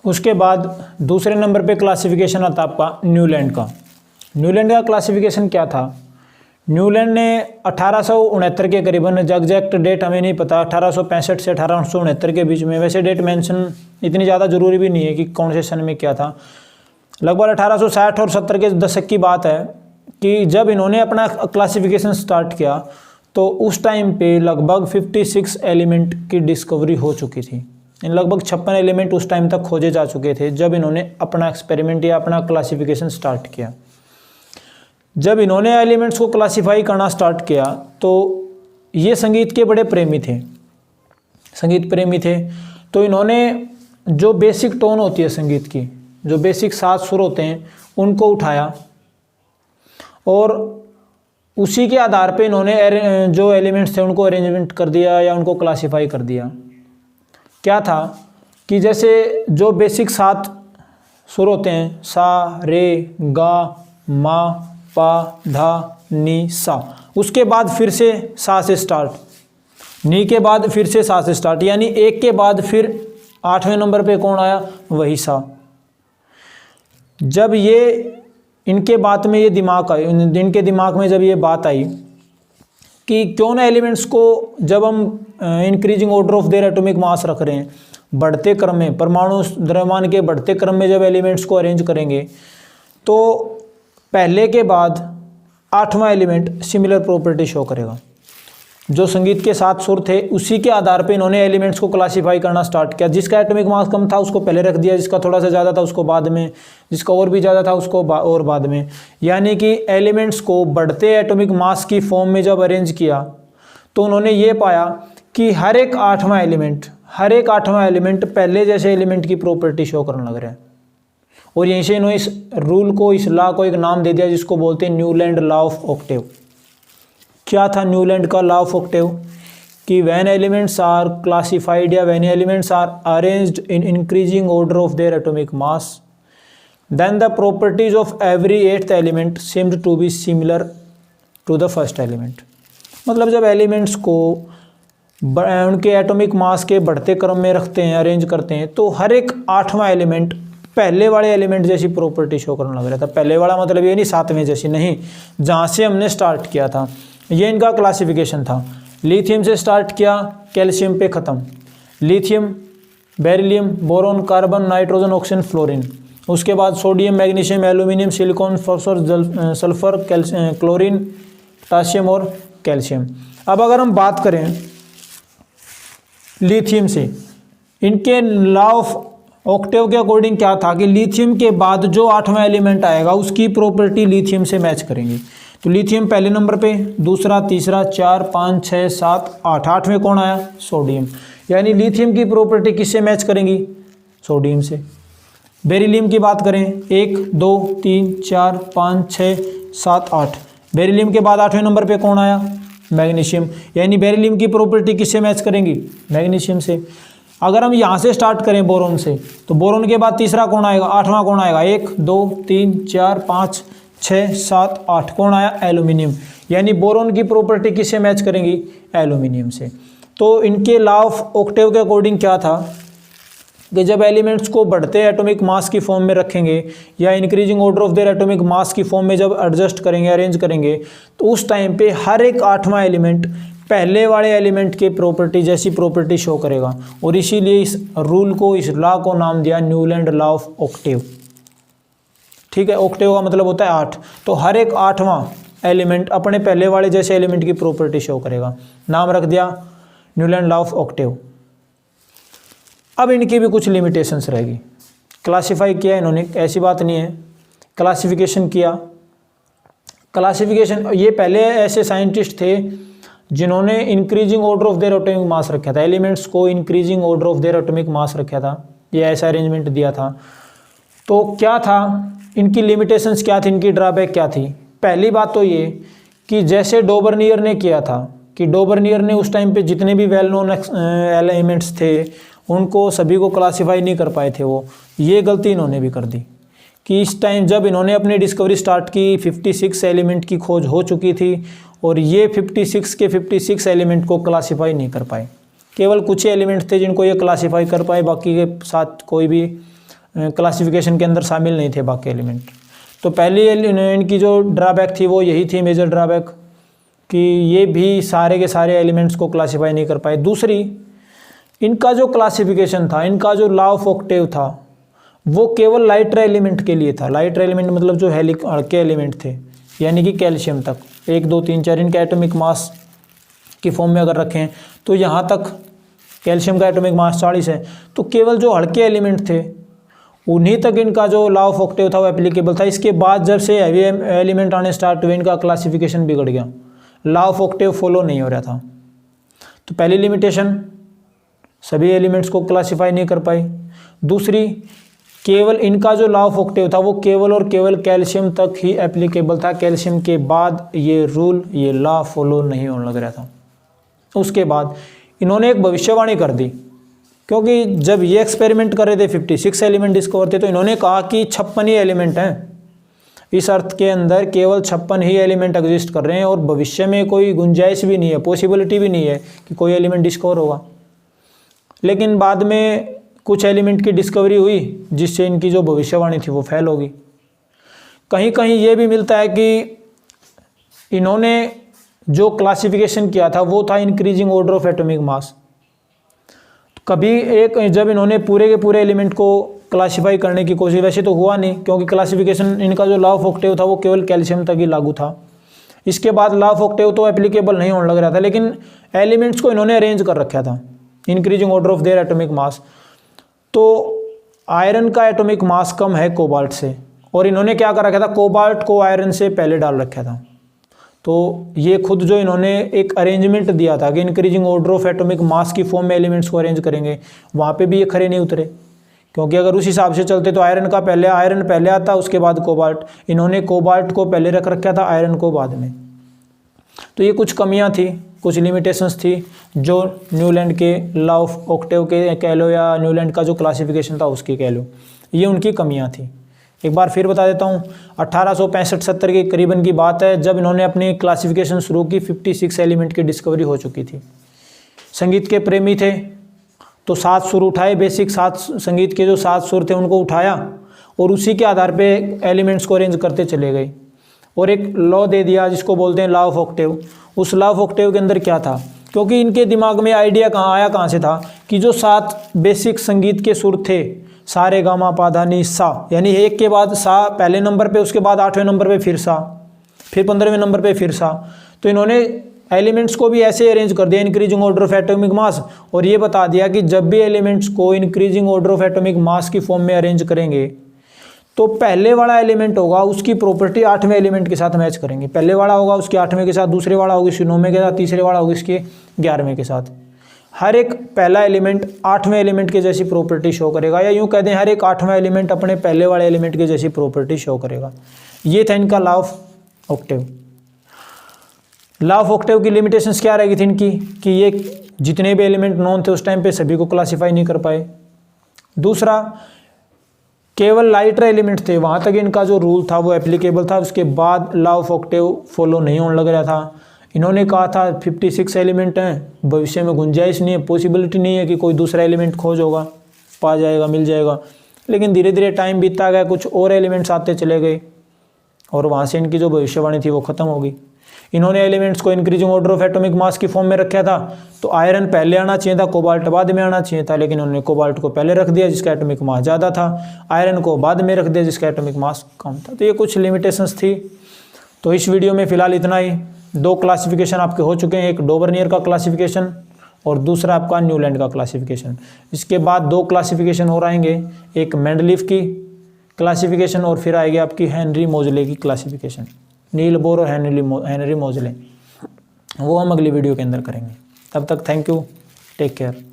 उसके बाद दूसरे नंबर पे क्लासिफिकेशन आता आपका न्यूलैंड का। न्यूलैंड का क्लासिफिकेशन क्या था? न्यूलैंड ने 1869 के करीबन, एग्जैक्ट डेट हमें नहीं पता, 1865 से 1869 के बीच में, वैसे डेट मेंशन इतनी ज़्यादा ज़रूरी भी नहीं है कि कौन से सन में क्या था, लगभग 1860 और 70 के दशक की बात है कि जब इन्होंने अपना क्लासिफिकेशन स्टार्ट किया तो उस टाइम पे लगभग 56 एलिमेंट की डिस्कवरी हो चुकी थी। लगभग 56 एलिमेंट उस टाइम तक खोजे जा चुके थे जब इन्होंने अपना एक्सपेरिमेंट या अपना क्लासिफिकेशन स्टार्ट किया। जब इन्होंने एलिमेंट्स को क्लासिफाई करना स्टार्ट किया तो ये संगीत के बड़े प्रेमी थे, संगीत प्रेमी थे, तो इन्होंने जो बेसिक टोन होती है संगीत की, जो बेसिक 7 सुर होते हैं, उनको उठाया और उसी के आधार पे इन्होंने जो एलिमेंट्स थे उनको अरेंजमेंट कर दिया या उनको क्लासिफाई कर दिया। क्या था कि जैसे जो बेसिक 7 सुर होते हैं, सा, रे, गा, मा, पा, धा, नी, सा, उसके बाद फिर से सा से स्टार्ट, नी के बाद फिर से सा से स्टार्ट, यानी एक के बाद फिर 8वें नंबर पे कौन आया? वही सा। जब ये इनके बात में ये दिमाग आई, इनके दिमाग में जब ये बात आई कि क्यों ना एलिमेंट्स को जब हम increasing order of their atomic मास रख रहे हैं, बढ़ते क्रम में, परमाणु द्रव्यमान के बढ़ते क्रम में जब एलिमेंट्स को अरेंज करेंगे तो पहले के बाद 8वां एलिमेंट सिमिलर प्रॉपर्टी शो करेगा। जो संगीत के 7 सुर थे उसी के आधार पे इन्होंने एलिमेंट्स को क्लासिफाई करना स्टार्ट किया। जिसका एटॉमिक मास कम था उसको पहले रख दिया, जिसका थोड़ा सा ज़्यादा था उसको बाद में, जिसका और भी ज़्यादा था उसको और बाद में। यानी कि एलिमेंट्स को बढ़ते एटॉमिक मास की फॉर्म में जब अरेंज किया तो उन्होंने ये पाया कि हर एक 8वां एलिमेंट पहले जैसे एलिमेंट की प्रॉपर्टी शो करने लग रहा है। और यहीं से इन्होंने इस रूल को, इस लॉ को एक नाम दे दिया जिसको बोलते हैं न्यूलैंड लॉ ऑफ ऑक्टेव। क्या था न्यूलैंड का लॉ ऑफ ऑक्टेव? कि व्हेन एलिमेंट्स आर क्लासिफाइड या when elements are arranged in increasing order of their atomic mass then the properties of every 8th element seemed to be similar to the first element. मतलब जब elements को उनके atomic mass के बढ़ते क्रम में रखते हैं, अरेंज करते हैं, तो हर एक 8वां एलिमेंट पहले वाले एलिमेंट जैसी प्रॉपर्टी शो करने लग रहा था। पहले वाला मतलब ये नहीं 7वें जैसी, नहीं, जहाँ से हमने स्टार्ट किया था। ये इनका क्लासिफिकेशन था। लिथियम से स्टार्ट किया, कैल्शियम पे ख़त्म। Lithium, beryllium, boron, carbon, nitrogen, oxygen, fluorine. उसके बाद sodium, magnesium, aluminium, silicon, phosphorus, sulphur, chlorine, potassium और कैल्शियम। अब अगर हम बात करें लिथियम से, इनके लॉ ऑफ ऑक्टेव के अकॉर्डिंग क्या था कि लिथियम के बाद जो 8वां एलिमेंट आएगा उसकी प्रॉपर्टी लिथियम से मैच करेंगे। तो लिथियम पहले नंबर पे, दूसरा, तीसरा, 4, 5, 6, 7, 8, 8वें कौन आया? सोडियम। यानी लिथियम की प्रॉपर्टी किससे मैच करेंगी? सोडियम से। बेरिलियम की बात करें, 1, 2, 3, 4, 5, 6, 7, 8। बेरिलियम के बाद 8वें नंबर पे कौन आया? मैग्नीशियम। यानी बेरिलियम की प्रॉपर्टी किससे मैच करेंगी? मैग्नीशियम से। अगर हम यहाँ से स्टार्ट करें बोरोन से, तो बोरोन के बाद तीसरा कौन आएगा? 8वां कौन आएगा? 1, 2, 3, 4, 5, 6, 7, 8 कौन आया? एल्यूमिनियम। यानी बोरोन की प्रॉपर्टी किससे मैच करेंगी? एल्यूमिनियम से। तो इनके लॉ ऑफ ऑक्टेव के अकॉर्डिंग क्या था कि जब एलिमेंट्स को बढ़ते एटॉमिक मास की फॉर्म में रखेंगे या increasing order of their atomic मास की फॉर्म में जब एडजस्ट करेंगे, अरेंज करेंगे, तो उस टाइम पे हर एक 8वां एलिमेंट पहले वाले एलिमेंट के प्रॉपर्टी जैसी प्रॉपर्टी शो करेगा। और इसीलिए इस रूल को, इस लॉ को नाम दिया न्यूलैंड लॉ ऑफ ऑक्टेव। ठीक है, ऑक्टेव का मतलब होता है 8। तो हर एक 8वां एलिमेंट अपने पहले वाले जैसे एलिमेंट की प्रॉपर्टी शो करेगा। नाम रख दिया न्यूलैंड लॉ ऑफ ऑक्टेव। अब इनकी भी कुछ लिमिटेशंस रहेगी। क्लासिफाई किया इन्होंने, ऐसी बात नहीं है, क्लासिफिकेशन किया। क्लासिफिकेशन, ये पहले ऐसे साइंटिस्ट थे जिन्होंने increasing order of their atomic मास रखा था, एलिमेंट्स को increasing order of their atomic मास रखा था, ये ऐसा अरेंजमेंट दिया था। तो क्या था इनकी लिमिटेशंस, क्या थी इनकी ड्रॉबैक क्या थी? पहली बात तो ये कि जैसे डोबर्नियर ने किया था कि डोबर्नियर ने उस टाइम पे जितने भी वेल नोन एलिमेंट्स थे उनको सभी को क्लासीफाई नहीं कर पाए थे वो, ये गलती इन्होंने भी कर दी कि इस टाइम जब इन्होंने अपनी डिस्कवरी स्टार्ट की 56 एलिमेंट की खोज हो चुकी थी और ये 56 के 56 एलिमेंट को क्लासीफाई नहीं कर पाए। केवल कुछ ही एलिमेंट थे जिनको ये क्लासीफाई कर पाए, बाकी के साथ कोई भी क्लासिफिकेशन के अंदर शामिल नहीं थे बाकी एलिमेंट। तो पहली इनकी जो ड्रॉबैक थी वो यही थी, मेजर ड्रॉबैक, कि ये भी सारे के सारे एलिमेंट्स को क्लासीफाई नहीं कर पाए। दूसरी, इनका जो क्लासिफिकेशन था, इनका जो लॉ ऑफ ऑक्टेव था, वो केवल लाइटर एलिमेंट के लिए था। लाइटर एलिमेंट मतलब जो हल्के एलिमेंट थे, यानी कि कैल्शियम तक 1 2 3 4 इनके एटॉमिक मास की फॉर्म में अगर रखें तो यहाँ तक कैल्शियम का एटॉमिक मास 40 है। तो केवल जो हल्के एलिमेंट थे उन्हीं तक इनका जो लॉ ऑफ ऑक्टेव था वो एप्लीकेबल था। इसके बाद जब से हैवी एलिमेंट आने स्टार्ट हुए, इनका क्लासिफिकेशन बिगड़ गया, लॉ ऑफ ऑक्टेव फॉलो नहीं हो रहा था। तो पहली लिमिटेशन, सभी एलिमेंट्स को क्लासीफाई नहीं कर पाई। दूसरी, केवल इनका जो लॉ ऑफ ऑक्टेव था वो केवल और केवल कैल्शियम तक ही एप्लीकेबल था। कैल्शियम के बाद ये रूल, ये लॉ फॉलो नहीं होने लग रहा था। उसके बाद इन्होंने एक भविष्यवाणी कर दी, क्योंकि जब ये एक्सपेरिमेंट कर रहे थे 56 एलिमेंट डिस्कवर थे, तो इन्होंने कहा कि 56 ही एलिमेंट हैं, इस अर्थ के अंदर केवल 56 ही एलिमेंट एग्जिस्ट कर रहे हैं और भविष्य में कोई गुंजाइश भी नहीं है, पॉसिबिलिटी भी नहीं है कि कोई एलिमेंट डिस्कवर होगा। लेकिन बाद में कुछ एलिमेंट की डिस्कवरी हुई जिससे इनकी जो भविष्यवाणी थी वो फेल होगी। कहीं कहीं ये भी मिलता है कि इन्होंने जो क्लासिफिकेशन किया था वो था increasing order of atomic mass. कभी एक जब इन्होंने पूरे के पूरे एलिमेंट को क्लासिफाई करने की कोशिश, वैसे तो हुआ नहीं क्योंकि क्लासिफिकेशन इनका जो लॉ ऑफ ऑक्टेव था वो केवल कैल्शियम तक ही लागू था। इसके बाद लॉ ऑफ ऑक्टेव तो एप्लीकेबल नहीं होने लग रहा था, लेकिन एलिमेंट्स को इन्होंने अरेंज कर रखा था increasing order of their atomic मास। तो आयरन का एटॉमिक मास कम है कोबाल्ट से, और इन्होंने क्या कर रखा था, कोबाल्ट को आयरन से पहले डाल रखा था। तो ये खुद जो इन्होंने एक अरेंजमेंट दिया था कि increasing order of atomic mass की फॉर्म में एलिमेंट्स को अरेंज करेंगे, वहाँ पे भी ये खरे नहीं उतरे, क्योंकि अगर उस हिसाब से चलते तो आयरन पहले आता, उसके बाद कोबाल्ट। इन्होंने कोबाल्ट को पहले रख रखा था, आयरन को बाद में। तो ये कुछ कमियां थी, कुछ लिमिटेशंस थी जो न्यूलैंड के लॉ ऑफ ऑक्टेव के कह लो या न्यूलैंड का जो क्लासिफिकेशन था उसकी कह लो, ये उनकी कमियां थी। एक बार फिर बता देता हूँ, 1865-70 के करीबन की बात है जब इन्होंने अपनी क्लासिफिकेशन शुरू की। 56 एलिमेंट की डिस्कवरी हो चुकी थी। संगीत के प्रेमी थे तो 7 सुर उठाए, बेसिक 7 संगीत के जो 7 सुर थे उनको उठाया और उसी के आधार पे एलिमेंट्स को अरेंज करते चले गए और एक लॉ दे दिया जिसको बोलते हैं लॉ ऑफ ऑक्टेव। उस लॉ ऑफ ऑक्टेव के अंदर क्या था, क्योंकि इनके दिमाग में आइडिया कहाँ से था कि जो 7 बेसिक संगीत के सुर थे, सा रे गा मा पा धा नी सा, यानी एक के बाद सा पहले नंबर पे, उसके बाद 8वें नंबर पे फिर सा, फिर 15वें नंबर पे फिर सा। तो इन्होंने एलिमेंट्स को भी ऐसे अरेंज कर दिया increasing order of atomic mass, और ये बता दिया कि जब भी एलिमेंट्स को increasing order of atomic mass की फॉर्म में अरेंज करेंगे तो पहले वाला एलिमेंट होगा उसकी प्रॉपर्टी 8वें एलिमेंट के साथ मैच करेंगे। पहले वाला होगा उसके 8वें के साथ, दूसरे वाला होगा इसके 9वें के साथ, तीसरे वाला होगा इसके 11वें के साथ। हर एक पहला एलिमेंट 8वें एलिमेंट के जैसी प्रॉपर्टी शो करेगा, या यूँ कह दें हर एक 8वां एलिमेंट अपने पहले वाले एलिमेंट के जैसी प्रॉपर्टी शो करेगा। ये था इनका law of Octave. Law of Octave की लिमिटेशंस क्या रहेगी थी इनकी, कि ये जितने भी एलिमेंट नॉन थे उस टाइम पे सभी को क्लासीफाई नहीं कर पाए। दूसरा, केवल लाइटर एलिमेंट थे, वहाँ तक इनका जो रूल था वो एप्लीकेबल था। उसके बाद लॉ ऑफ ऑक्टेव फॉलो नहीं होने लग रहा था। इन्होंने कहा था 56 एलिमेंट हैं, भविष्य में गुंजाइश नहीं है, पॉसिबिलिटी नहीं है कि कोई दूसरा एलिमेंट खोज होगा, पा जाएगा, मिल जाएगा। लेकिन धीरे धीरे टाइम बीतता गया, कुछ और एलिमेंट्स आते चले गए और वहाँ से इनकी जो भविष्यवाणी थी वो ख़त्म हो गई। इन्होंने एलिमेंट्स को increasing order of atomic mass की फॉर्म में रखा था, तो आयरन पहले आना चाहिए था, कोबाल्ट बाद में आना चाहिए था, लेकिन उन्होंने कोबाल्ट को पहले रख दिया जिसका एटॉमिक मास ज़्यादा था, आयरन को बाद में रख दिया जिसका एटॉमिक मास कम था। तो ये कुछ लिमिटेशंस थी। तो इस वीडियो में फ़िलहाल इतना ही। 2 क्लासिफिकेशन आपके हो चुके हैं, एक डोबर्नियर का क्लासिफिकेशन और दूसरा आपका न्यूलैंड का क्लासिफिकेशन। इसके बाद 2 क्लासिफिकेशन और आएंगे, एक मेंडलीफ की क्लासिफिकेशन और फिर आएगी आपकी हेनरी मोजले की क्लासिफिकेशन। नील बोर और हेनरी मोजले, वो हम अगली वीडियो के अंदर करेंगे। तब तक थैंक यू, टेक केयर।